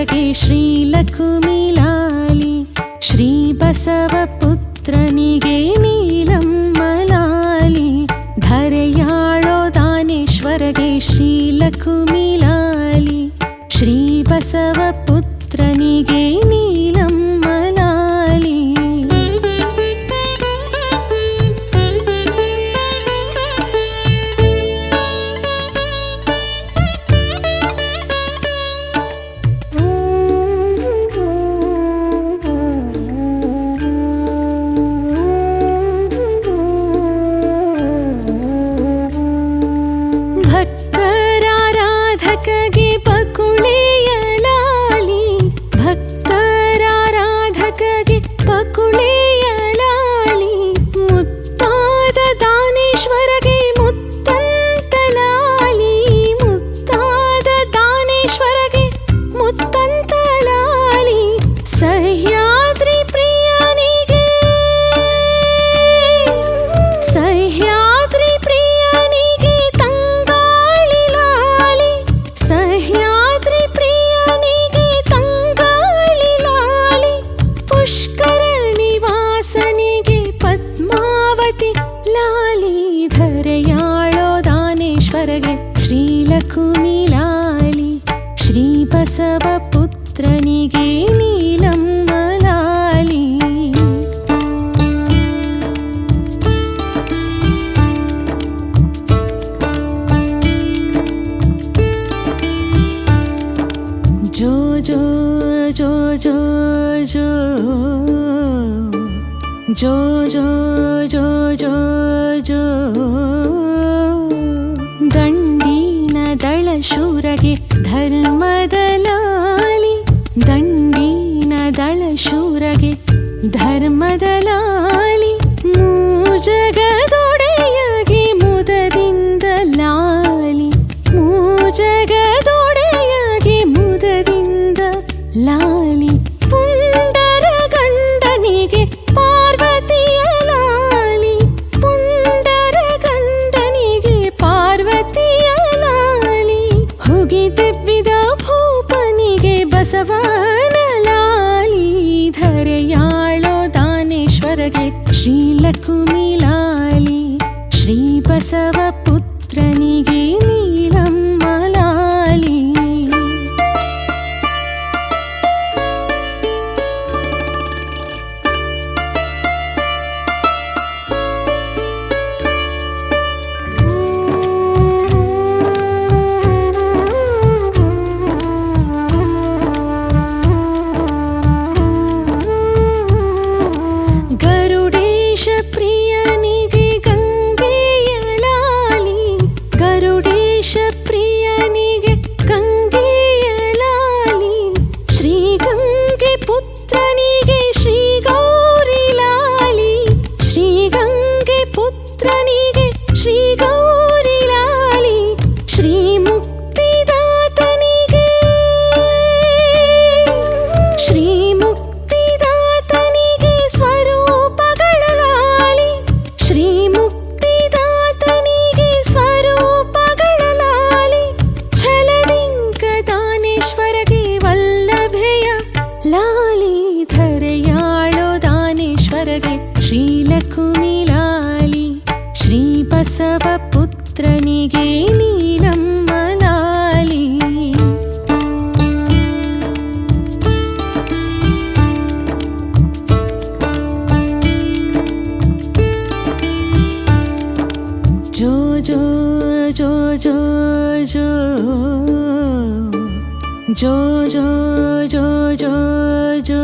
ದಾನೇಶ್ವರಗೆ ಶ್ರೀಲಕುಮಿಲಾಲಿ ಶ್ರೀ ಬಸವಪುತ್ರನಿಗೆ ನೀಲಮ್ಮಲಾಲಿ ಧರೆಯಾಳೋ ದಾನೇಶ್ವರಗೆ ಶ್ರೀಲಕುಮಿಲಾಲಿ ಶ್ರೀ ಬಸವಪುತ್ರನಿಗೆ ನೀಲಮ್ಮಲಾಲಿ ಭಕ್ತರಾರಾಧಕಗೆ ಪಕುಳೆಯಲಾಲಿ ಭಕ್ತರಾರಾಧಕಗೆ ಪಕುಳೆಯಲಾಲಿ ಮುತ್ತಾದ ದಾನೇಶ್ವರಗೆ ಮುತ್ತಂತಲಾಲಿ ಮುತ್ತಾದ ದಾನೇಶ್ವರಗೆ ಮುತ್ತಂತಲಾಲಿ ಸಹ್ಯಾದ್ರಿ ಪ್ರಿಯನಿಗೆ ಸಹ್ಯಾದ್ರಿ ಪ್ರಿಯನಿಗೆ ತಂಗಾಳಿ ಲಾಲಿ ಸಹ್ಯಾದ್ರಿ ಪ್ರಿಯನಿಗೆ ತಂಗಾಳಿ ಲಾಲಿ ಪುಷ್ಕರಣಿ ವಾಸನಿಗೆ ಪದ್ಮಾವತಿ ಲಾಲಿ ಧರೆಯಾಳೋ ದಾನೇಶ್ವರಗೆ ಶ್ರೀಲಕುಮಿಲಾಲಿ ಶ್ರೀ ಬಸವಪುತ್ರನಿಗೆ ನೀಲಮ್ಮಲಾಲಿ ಜೋ ಜೋ ಜೋ ಜೋ ಜೋ ಜೋ ಜೋ ಜೋ ಜೋ ಜೋ ದಂಡಿನ ದಳ ಶೂರಗೆ ಧರ್ಮದ ಲಾಲಿ ದಂಡಿನ ದಳ ಶೂರಗೆ ಧರ್ಮದ ಲಾಲಿ ಮೂಜಗದೊಡೆಯಗೆ ಮುದದಿಂದ ಲಾಲಿ ಮೂಜಗದೊಡೆಯಗೆ ಮುದದಿಂದ ಲಾಲಿ ಪುಂಡರ ಗಂಡನಿಗೆ ಪಾರ್ವತಿಯ ಲಾಲಿ ಪುಂಡರ ಗಂಡನಿಗೆ ಪಾರ್ವತಿಯ ಲಾಲಿ ಹುಗಿದೆಬ್ಬಿದ ಭೂಪನಿಗೆ ಬಸವನ ಲಾಲಿ ಧರೆಯಾಳೋ ದಾನೇಶ್ವರಗೆ ಶ್ರೀಲಕುಮಿಲಾಲಿ ಶ್ರೀ ಬಸವಪುತ್ರನಿಗೆ ನೀಲಮ್ಮಲಾಲಿ ಗರುಡೇಶ ಪ್ರಿಯನಿಗೆ ಗಂಗೆಯಲಾಲಿ ಗರುಡೇಶ ಪ್ರಿಯನಿಗೆ ಗಂಗೆಯಲಾಲಿ ಶ್ರೀ ಗಂಗೆ ಪುತ್ರನಿಗೆ ಶ್ರೀ ಗೌರಿ ಲಾಲಿ ಶ್ರೀ ಗಂಗೆ ಪುತ್ರನಿಗೆ ಶ್ರೀ ಗೌರಿ ಲಾಲಿ ಶ್ರೀ ಮುಕ್ತಿದಾತನಿಗೆ ಶ್ರೀ ಮುಕ್ತಿದಾತನಿಗೆ ಸ್ವರೂಪಗಳ ಲಾಲಿ ಶ್ರೀ ಮುಕ್ತಿದಾತನಿಗೆ ಸ್ವರೂಪಗಳ ಲಾಲಿ ಛಲದಿಂಕ ದಾನೇಶ್ವರಗೆ ವಲ್ಲಭೆಯ ಲಾಲಿ ಧರೆಯಾಳೋ ದಾನೇಶ್ವರಗೆ ಶ್ರೀಲಕುಮಿಲಾಲಿ ಶ್ರೀ ಬಸವಪುತ್ರನಿಗೆ ನೀಲಮ್ಮಲಾಲಿ ಜೋ ಜೋ ಜೋ ಜೋ ಜೋ ಜೋ ಜೋ ಜೋ ಜೋ ಜೋ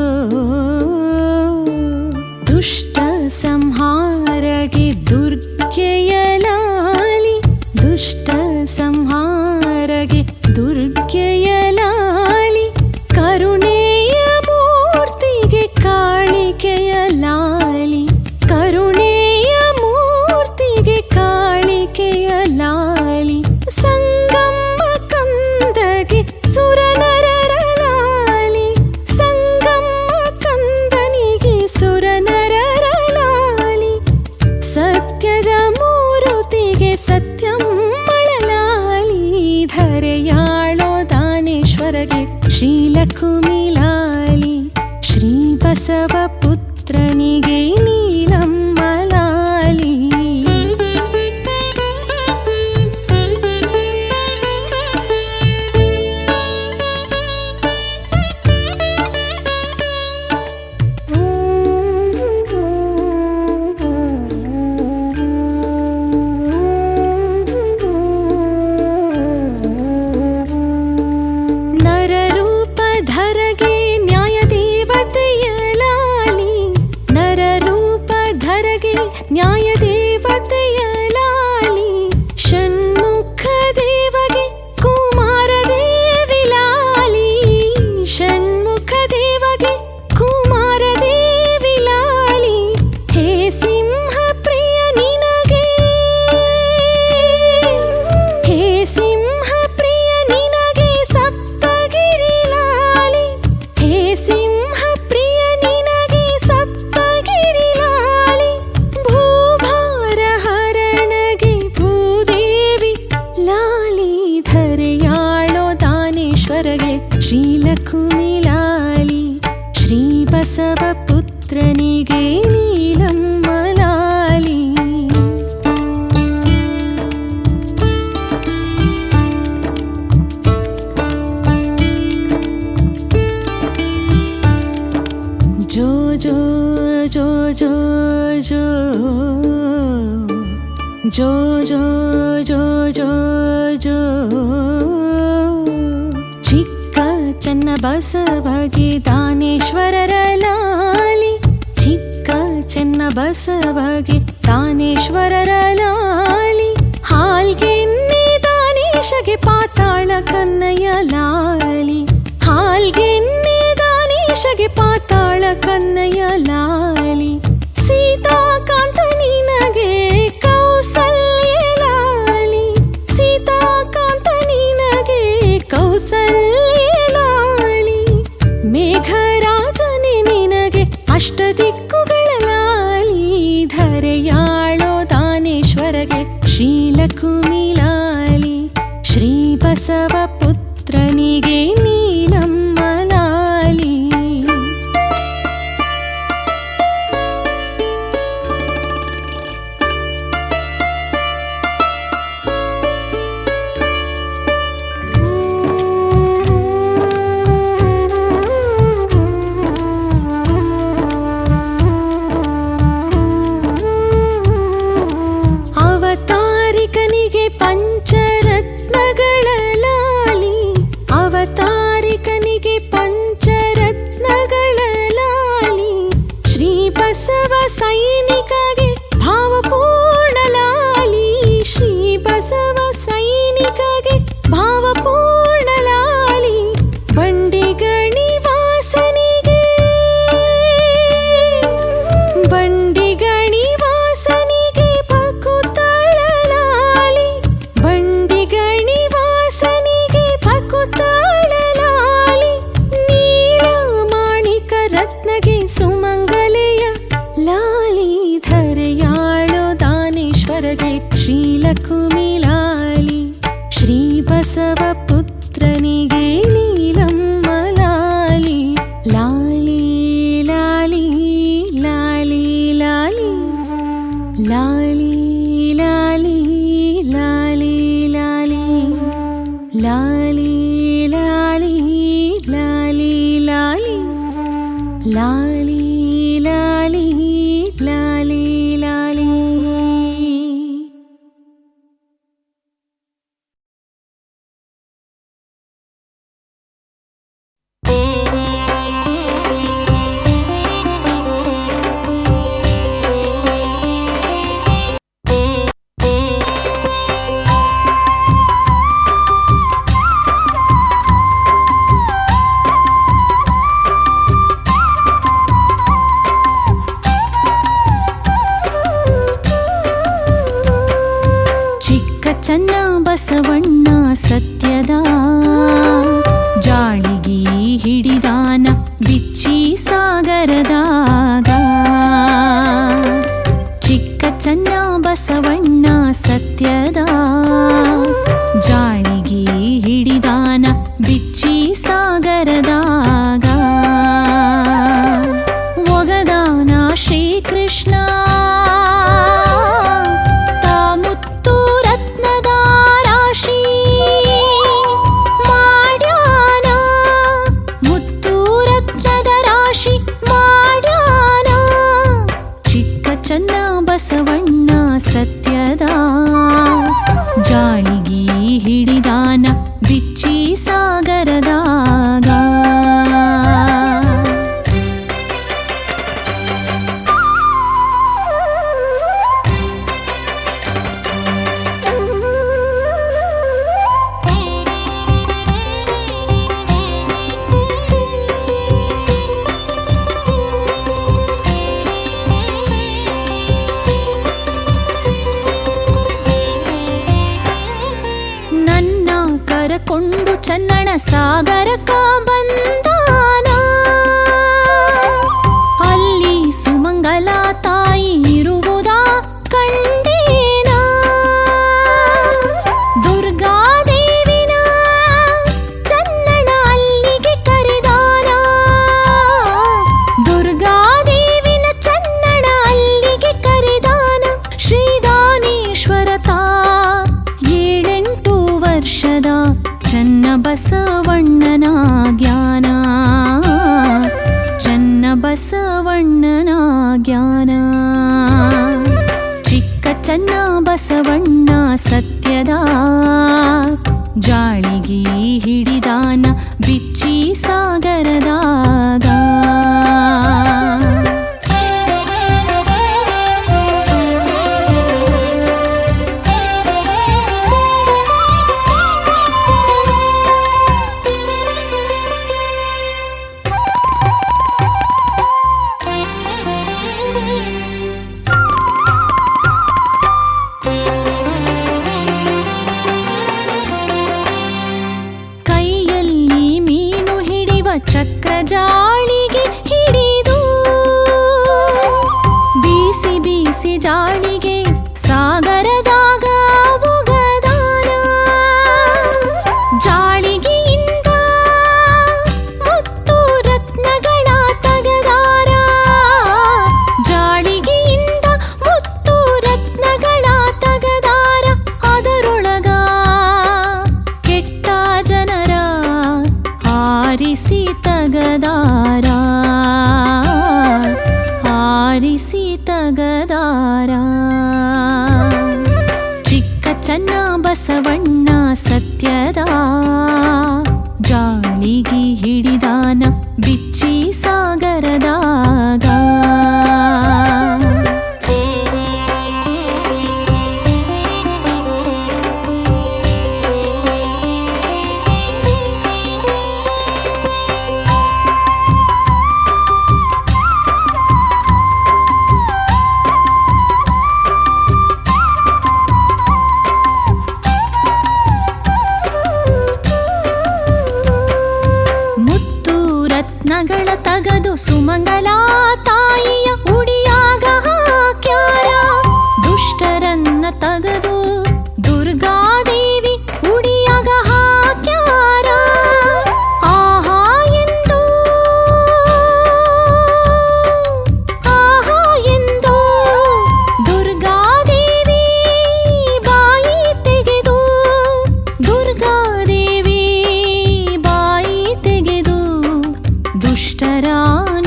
ದುಷ್ಟ ಸಂಹಾರಗೆ ದುರ್ಗೆಯ ಲಾಲಿ ದುಷ್ಟ ಸಂಹಾರಗೆ ದುರ್ಗೆಯ ಲಾಲಿ ಕರುಣೆಯ ಮೂರ್ತಿಗೆ ಕಾಳಿಕೆಯ ಲಾಲಿ ಕರುಣೆಯ ಮೂರ್ತಿಗೆ ಕಾಳಿಕೆಯ ಲಾಲಿ ಸಂಗಮ್ಮ ಕಂದಗೆ ಸುರನರರ ಲಾಲಿ ಸಂಗಮ್ಮ ಕಂದನಿಗೆ ಸುರನರರ ಲಾಲಿ ಸತ್ಯದ ಮೂರುತಿಗೆ ಸತ್ಯಮ್ಮಳ ಲಾಲಿ ಧರೆಯಾಳೋ ದಾನೇಶ್ವರ ಶ್ರೀಲಕುಮಿಲಾಲಿ ಶ್ರೀ ಬಸವ ಪುತ್ರನಿಗೆ ನೀಲಮ್ಮ ಲಾಲಿ. ನರರೂಪಧರಗೆ ನ್ಯಾಯ ದೇವತೆಯ ಲಾಲಿ, ನರರೂಪಧರಗೆ ನ್ಯಾಯ ದೇವತೆಯ ಲಾಲಿ. ಷಣ್ಮುಖ ದೇವಗೆ ಕುಮಾರ ದೇವಿ ಲಾಲಿ, ಷಣ್ಮುಖ ದೇವಗೆ ಕುಮಾರ ದೇವಿ ಲಾಲಿ. ಹೇ ಸಿಂಹ ಪ್ರಿಯ ನಿನಗೆ, ಹೇ ಸಿಂಹ ಪ್ರಿಯ ನಿನಗೆ ಸಪ್ತಗಿರಿ ಲಾಲಿ, ಹೇ ಸಿಂಹ ಪ್ರಿಯ ನಿನಗೆ ಸಪ್ತಗಿರಿ ಲಾಲಿ. ಭೂಭಾರ ಹರಣಗೆ ಭೂದೇವಿ ಲಾಲಿ, ಧರೆಯಾಳೋ ದಾನೇಶ್ವರಗೆ ಶ್ರೀಲಕುಮಿಲಾಲಿ ಶ್ರೀ ಬಸವ ಪುತ್ರನಿಗೆ ನೀಲಮ್ಮ ಲಾಲಿ. ಜೋ ಜೋ ಜೋ ಜೋ ಜೋ ಜೋ ಜೋ ಜೋ ಜೋ ಜೋ. ಚಿಕ್ಕ ಚನ್ನ ಬಸವಗೆ ದಾನೇಶ್ವರರ ಲಾಲಿ, ಚಿಕ್ಕ ಚೆನ್ನ ಬಸವಗೆ ದಾನೇಶ್ವರರ ಲಾಲಿ. ಹಾಲ್ಗೆನ್ನೆ ದಾನೇಶಗೆ ಪಾತಾಳ ಕನ್ನಯ್ಯ ಲಾಲಿ, ಹಾಲ್ಗೆನ್ನೆ ದಾನೇಶಗೆ ಪಾತಾಳ ಕನ್ನಯ್ಯ ಲಾಲಿ. ಸೀತಾಕಾಂತ ನಿನಗೆ ಕೌಸಲ್ಯ ಲಾಲಿ, ಸೀತಾಕಾಂತ ನಿನಗೆ ಕೌಸಲ್ಯ ಲಾಲಿ. ಮೇಘರಾಜನೆ ನಿನಗೆ ಅಷ್ಟ ದಿಕ್ಕುಗಳ ಲಾಲಿ, ಧರೆಯಾಳೋ ದಾನೇಶ್ವರಗೆ ಶ್ರೀಲಕುಮಿಲಾಲಿ ಶ್ರೀ ಬಸವ ಪುತ್ರನಿಗೆ ನೀಲಮ್ಮ ಲಾಲಿ. ಅವತಾರಿಕನಿಗೆ ಪಂಚರತ್ನಗಳ ಲಾಲಿ, ಅವತಾರಿಕನಿಗೆ ಪಂಚರತ್ನಗಳ ಲಾಲಿ. ಶ್ರೀ ಬಸವ ಸೈನಿಕಗೆ ಭಾವಪೂರ್ಣ ಲಾಲಿ, ಶ್ರೀ ಬಸವ ಸೈನಿಕಗೆ ಭಾವಪೂರ್ಣ ಲಾಲಿ. ಬಂಡಿಗಣಿ ವಾಸನಿಗೆ, ಬಂಡಿಗಣಿ ವಾಸನಿಗೆ ಭಕುತಳ ಲಾಲಿ, ಬಂಡಿಗಣಿ ವಾಸನಿಗೆ ಭಕುತಳ ಲಾಲಿ. ನೀಲಮಾಣಿಕ ರತ್ನಗೆ ಸುಮಂಗಲೆಯ ಲಾಲಿ, ಧರೆಯಾಳೋ ದಾನೇಶ್ವರಗೆ ಶ್ರೀಲಕುಮಿಲಾಲಿ ಶ್ರೀ ಬಸವ ಪುತ್ರನಿಗೆ ನೀಲಮ್ಮ ಲಾಲಿ. ಲಾಲಿ ಲಾಲಿ ಲಾಲಿ ಲಾಲಿ ಲಾಲಿ ಲಾಲಿ ಲಾಲಿ ಲಾಲಿ ಲಾಲಿ ಲಾಲಿ ಲಾಲಿ ಲಾಲಿ ಲಾಲಿ ಲಾಲಿ ಲಾಲಿ ಲಾಲಿ. ಚನ್ನ ಬಸವಣ್ಣ ಸತ್ಯದ ಜಾಳಿಗಿ ಹಿಡಿದಾನ ಬಿಚ್ಚಿ ಸಾಗರದಾಗ. ಚಿಕ್ಕ ಚನ್ನ ಬಸವಣ್ಣ ಸತ್ಯದ ಜಾಳಿಗಿ ಹಿಡಿದಾನ ಬಿಚ್ಚಿ ಸಾಗರದಾಗ. ಕರಕೊಂಡು ಚನ್ನಣ ಸಾಗರಕ ಬಂದಾನ. ಅಲ್ಲಿ ಸುಮಂಗಲ ತಾಯಿ ಇರುವುದ ಕಂಡೇನ. ದುರ್ಗಾದೇವಿನ ಚನ್ನಣ ಅಲ್ಲಿಗೆ ಕರೆದಾನ. ದುರ್ಗಾದೇವಿನ ಚನ್ನಣ ಅಲ್ಲಿಗೆ ಕರೆದಾನ. ಶ್ರೀದಾನೇಶ್ವರತ 7-8 ವರ್ಷದ ಚನ್ನ ಬಸವಣ್ಣನ ಜ್ಞಾನ. ಚನ್ನ ಬಸವಣ್ಣನ ಜ್ಞಾನ. ಚಿಕ್ಕ ಚನ್ನ ಬಸವಣ್ಣ ಸತ್ಯದ ಜಾಳಿಗಿ ಹಿಡಿದಾನ ಬಿಚ್ಚಿ ಸಾಗರದಾಗ. ಚಕ್ರ ಜಾಳಿಗೆ ಹಿಡಿದು ಬೀಸಿ ಬೀಸಿ ಜಾಳಿಗೆ ಸಾಗರದಾಗ ಒಗದಾನ. ಜಾಳಿಗೆಯಿಂದ ಮುತ್ತು ರತ್ನಗಳ ತಗದಾರ. ಜಾಳಿಗೆಯಿಂದ ಮುತ್ತು ರತ್ನಗಳ ತಗದಾರ. ಅದರೊಳಗ ಕೆಟ್ಟ ಜನರ ಆರಿಸಿ ತಗದಾರ. ಆರಿಸಿ ತಗದಾರ. ಚಿಕ್ಕ ಚನ್ನ ಬಸವಣ್ಣ ಸತ್ಯದ ಜಾಳಿಗಿ ಹಿಡಿದಾನ ಬಿಚ್ಚಿ ಸಾಗರದಾಗ. ರತ್ನಗಳ ತಗದು ಸುಮಂಗಲ ತಾಯಿಯ ಉಡಿಯಾಗ ಹಾಕ್ಯಾರ. ದುಷ್ಟರನ್ನ ತಗದು ದುರ್ಗಾದೇವಿ ಉಡಿಯಾಗ ಹಾಕ್ಯಾರ. ಆಹಾ ಎಂದು ಆಹಾ ಎಂದು ದುರ್ಗಾದೇವಿ ಬಾಯಿ ತೆಗೆದು. ದುರ್ಗಾದೇವಿ ಬಾಯಿ ತೆಗೆದು ದುಷ್ಟರ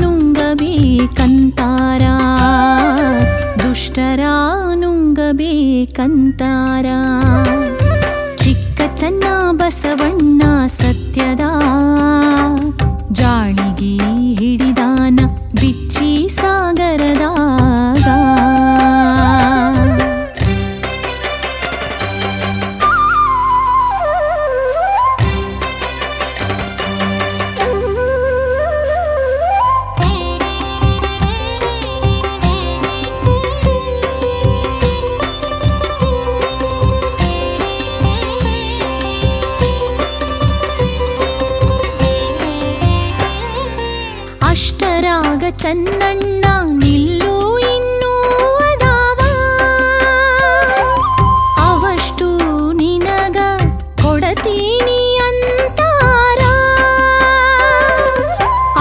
ನುಂಗಬೇಕಂತಾರ. ದುಷ್ಟರ ನುಂಗಬೇಕಂತಾರ. ಚಿಕ್ಕ ಚನ್ನ ಬಸವಣ್ಣ ಸತ್ಯದ ಜಾಳಿಗಿ ಹಿಡಿದಾನ ಬಿಚ್ಚಿ ಸಾಗರದಾಗ. ಅಷ್ಟರಾಗ ಚನ್ನಣ್ಣ ನಿಲ್ಲು ಇನ್ನೂ ಅದಾವ. ಅವಷ್ಟು ನಿನಗ ಕೊಡತೀನಿ ಅಂತಾರ.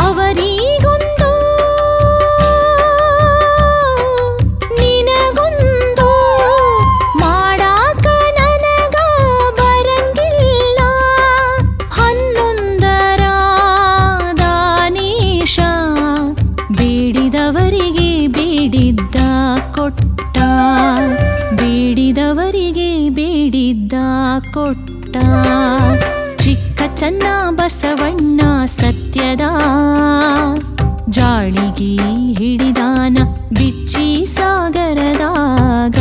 ಅವರಿಗೊಂದು ನಿನಗೊಂದು ಮಾಡಾಕ ನನಗ ಬರಂಗಿಲ್ಲ. 11ರ ದಾನೇಶ ಬೇಡಿದವರಿಗೆ ಬೇಡಿದ್ದ ಕೊಟ್ಟ. ಬೇಡಿದವರಿಗೆ ಬೇಡಿದ್ದ ಕೊಟ್ಟ. ಚಿಕ್ಕ ಚನ್ನ ಬಸವಣ್ಣ ಸತ್ಯದ ಜಾಳಿಗಿ ಹಿಡಿದಾನ ಬಿಚ್ಚಿ ಸಾಗರದಾಗ.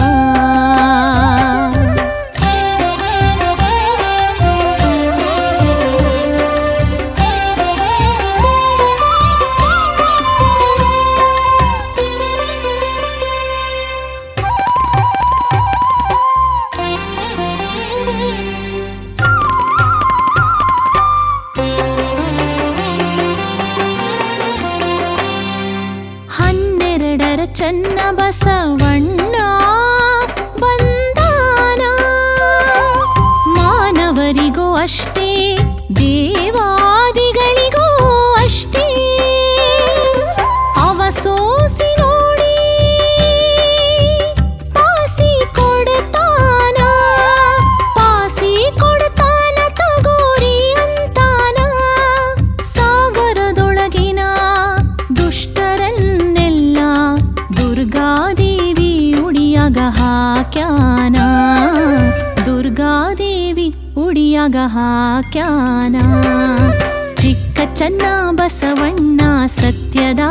ದೇವರಿಗೂ ಅಷ್ಟೇ ದೇವಾದಿಗಳಿಗೂ ಅಷ್ಟೇ ಅವ ಸೋಸಿ ನೋಡಿ ಪಾಸಿ ಕೊಡ್ತಾನ ತಗೋರಿ ಅಂತಾನ ಸಾಗರದೊಳಗಿನ ದುಷ್ಟರನ್ನೆಲ್ಲ ದುರ್ಗಾದೇವಿ ಉಡಿಯಾಗ ಹಾಕ್ಯಾನ ದುರ್ಗಾದೇವಿ ಉಡಿಯಾಗ ಹಾಕ್ಯಾನ ಚಿಕ್ಕ ಚನ್ನ ಬಸವಣ್ಣ ಸತ್ಯದ